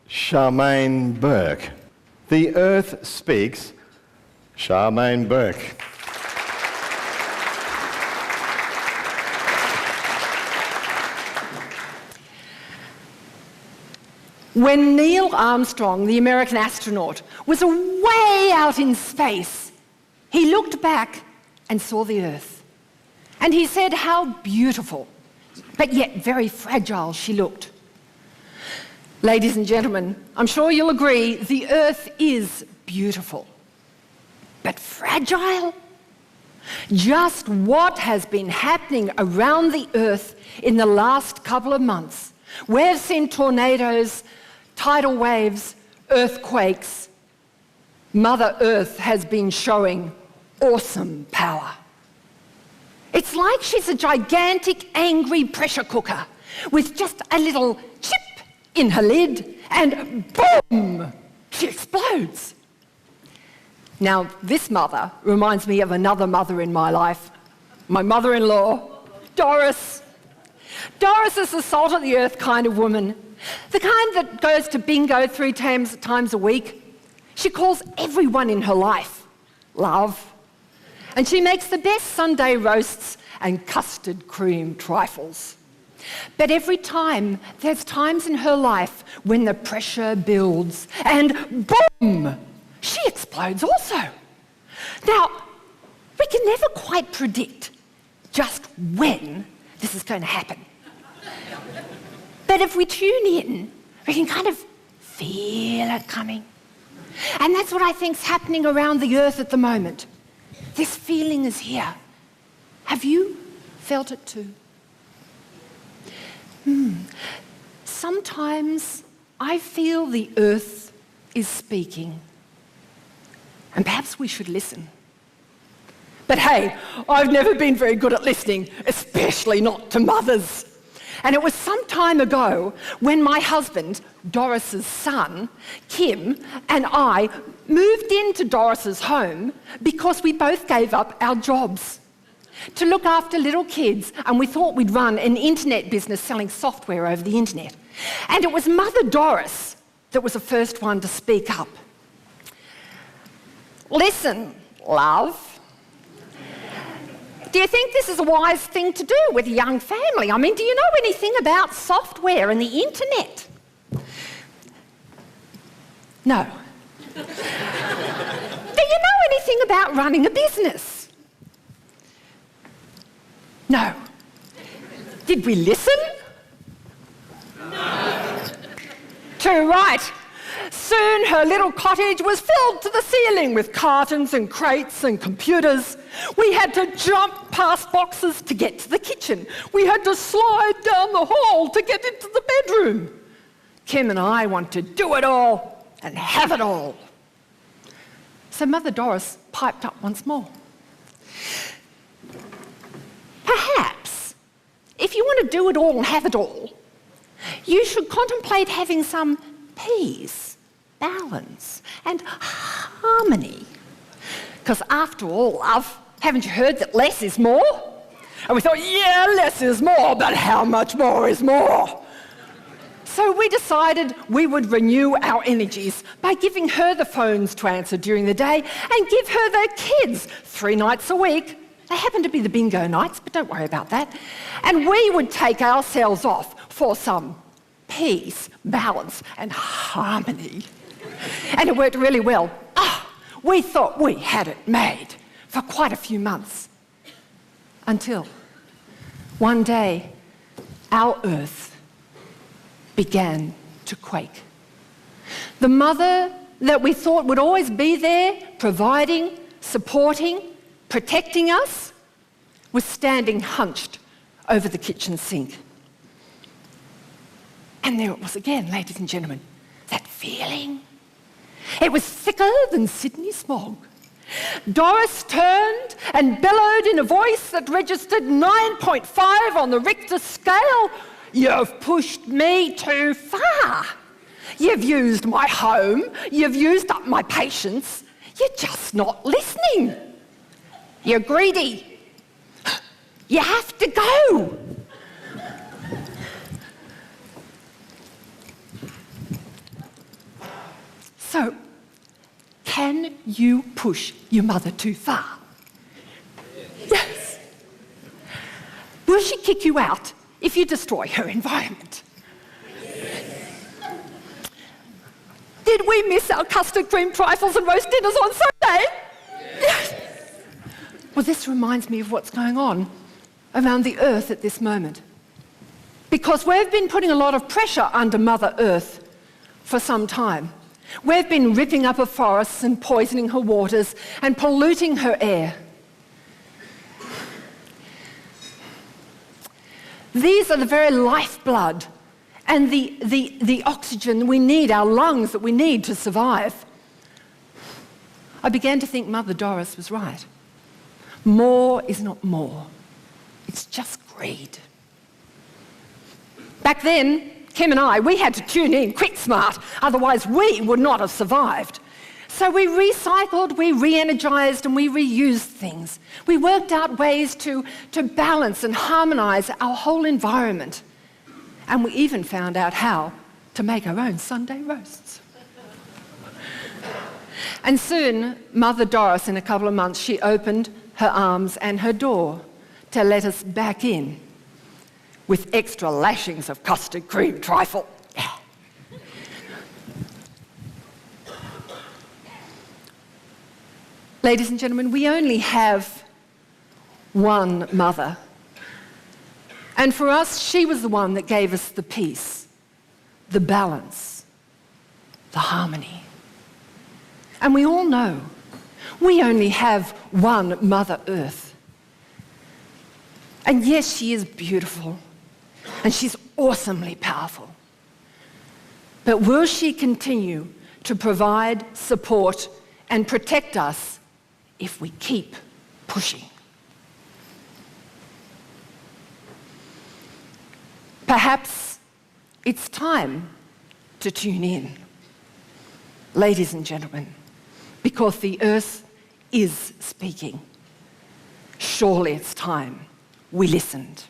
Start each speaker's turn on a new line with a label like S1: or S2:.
S1: Charmaine Burke. The Earth Speaks, Charmaine Burke.
S2: When Neil Armstrong, the American astronaut, was way out in space, he looked back and saw the Earth. And he said how beautiful, but yet very fragile she looked. Ladies and gentlemen, I'm sure you'll agree, the Earth is beautiful. But fragile? Just what has been happening around the Earth in the last couple of months? We've seen tornadoes, tidal waves, earthquakes. Mother Earth has been showing awesome power. It's like she's a gigantic, angry pressure cooker with just a little chip in her lid, and boom, she explodes. Now, this mother reminds me of another mother in my life, my mother-in-law, Doris. Doris is the salt of the earth kind of woman, the kind that goes to bingo 3 times a week. She calls everyone in her life love. And she makes the best Sunday roasts and custard cream trifles. But every time, there's times in her life when the pressure builds and boom, she explodes also. Now, we can never quite predict just when this is going to happen. But if we tune in, we can kind of feel it coming. And that's what I think's happening around the Earth at the moment. This feeling is here. Have you felt it too? Sometimes I feel the Earth is speaking. And perhaps we should listen. But hey, I've never been very good at listening, especially not to mothers. And it was some time ago when my husband, Doris's son, Kim, and I moved into Doris's home because we both gave up our jobs to look after little kids, and we thought we'd run an internet business selling software over the internet. And it was Mother Doris that was the first one to speak up. Listen, love. Do you think this is a wise thing to do with a young family? I mean, do you know anything about software and the internet? No. Do you know anything about running a business? No. Did we listen? No. Too right. Soon her little cottage was filled to the ceiling with cartons and crates and computers. We had to jump past boxes to get to the kitchen. We had to slide down the hall to get into the bedroom. Kim and I want to do it all and have it all. So Mother Doris piped up once more. Perhaps, if you want to do it all and have it all, you should contemplate having some peace, balance, and harmony. Because after all, love, haven't you heard that less is more? And we thought, yeah, less is more, but how much more is more? So we decided we would renew our energies by giving her the phones to answer during the day and give her the kids 3 nights a week. They happen to be the bingo nights, but don't worry about that. And we would take ourselves off for some peace, balance, and harmony. And it worked really well. We thought we had it made for quite a few months. Until one day, our Earth began to quake. The mother that we thought would always be there, providing, supporting, protecting us, was standing hunched over the kitchen sink. And there it was again, ladies and gentlemen, that feeling. It was thicker than Sydney smog. Doris turned and bellowed in a voice that registered 9.5 on the Richter scale. You've pushed me too far. You've used my home. You've used up my patience. You're just not listening. You're greedy. You have to go. So, can you push your mother too far? Yes. Will she kick you out if you destroy her environment? Did we miss our custard cream trifles and roast dinners on Sunday? Yes. Well, this reminds me of what's going on around the earth at this moment. Because we've been putting a lot of pressure under Mother Earth for some time. We've been ripping up her forests and poisoning her waters and polluting her air. These are the very lifeblood and the oxygen we need, our lungs that we need to survive. I began to think Mother Doris was right. More is not more. It's just greed. Back then, Kim and I, we had to tune in quick smart, otherwise we would not have survived. So we recycled, we re-energized, and we reused things. We worked out ways to balance and harmonize our whole environment. And we even found out how to make our own Sunday roasts. And soon, Mother Doris, in a couple of months, she opened her arms and her door to let us back in with extra lashings of custard cream trifle. Ladies and gentlemen, we only have one mother. And for us, she was the one that gave us the peace, the balance, the harmony. And we all know we only have one Mother Earth. And yes, she is beautiful, and she's awesomely powerful. But will she continue to provide, support, and protect us if we keep pushing? Perhaps it's time to tune in, ladies and gentlemen, because the earth is speaking. Surely it's time we listened.